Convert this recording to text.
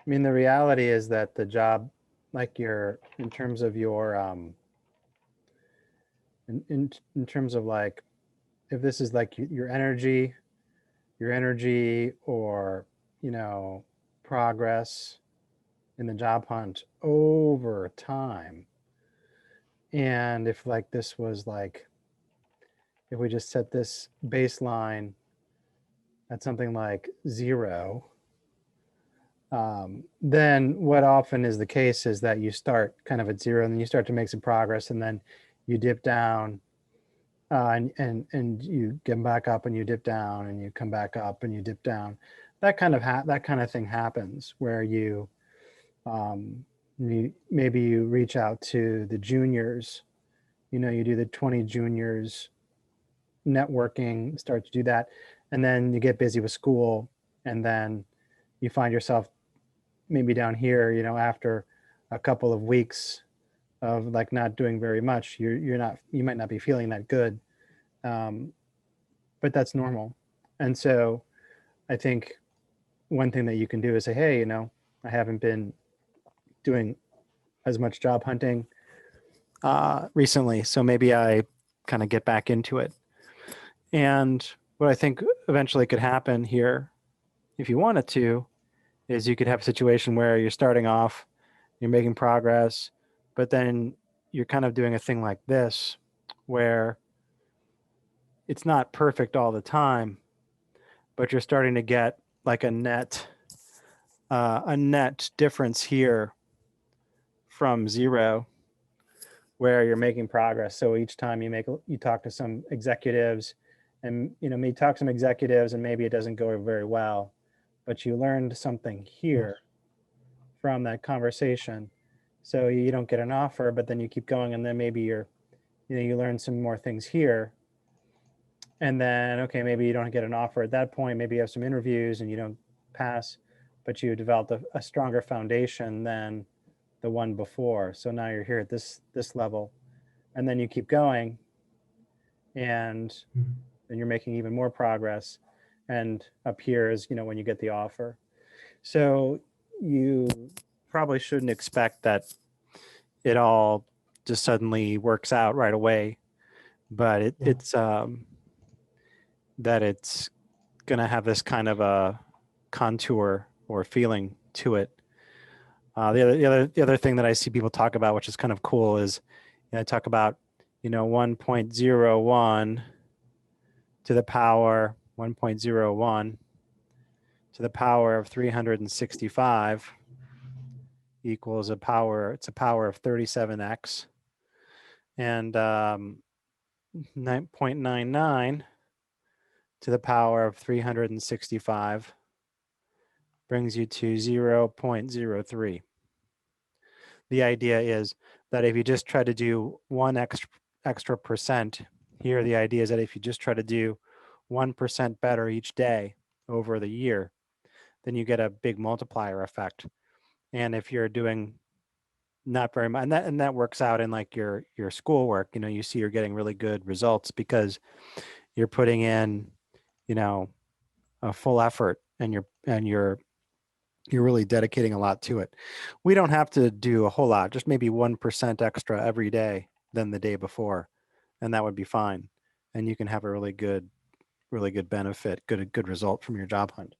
I mean, the reality is that the job, like in terms of your, in terms of like, if this is like your energy or, you know, progress in the job hunt over time. And if like this was like, if we just set this baseline at something like 0, then what often is the case is that you start kind of at 0 and then you start to make some progress and then you dip down, and you get back up and you dip down and you come back up and you dip down. That kind of that kind of thing happens where um, maybe you reach out to the juniors, you know, you do the 20 juniors networking, start to do that, and then you get busy with school, and then you find yourself maybe down here, you know, after a couple of weeks of like not doing very much, you might not be feeling that good, um, but that's normal. And so I think one thing that you can do is say, hey, you know, I haven't been doing as much job hunting recently, so maybe I kind of get back into it. And what I think eventually could happen here, if you wanted to, is you could have a situation where you're starting off, you're making progress, but then you're kind of doing a thing like this where it's not perfect all the time, but you're starting to get like a net difference here from 0 where you're making progress. So each time you talk to some executives, and you know, maybe talk to some executives and maybe it doesn't go very well, but you learned something here from that conversation. So you don't get an offer, but then you keep going, and then maybe you learn some more things here. And then, okay, maybe you don't get an offer at that point. Maybe you have some interviews and you don't pass, but you developed a stronger foundation than the one before. So now you're here at this level, and then you keep going, and then you're making even more progress. And up here is, you know, when you get the offer. So you probably shouldn't expect that it all just suddenly works out right away, but it's that it's going to have this kind of a contour or feeling to it. The other thing that I see people talk about, which is kind of cool, is, you know, talk about, you know, 1.01 to the power 1.01 to the power of 365 equals it's a power of 37x, and 9.99 to the power of 365 brings you to 0.03. The idea is that if you just try to do one extra percent here, the idea is that if you just try to do 1% better each day over the year, then you get a big multiplier effect. And if you're doing not very much, and that works out in like your schoolwork, you know, you see you're getting really good results because you're putting in, you know, a full effort, and you're really dedicating a lot to it. We don't have to do a whole lot, just maybe 1% extra every day than the day before, and that would be fine. And you can have a really good benefit, good result from your job hunt.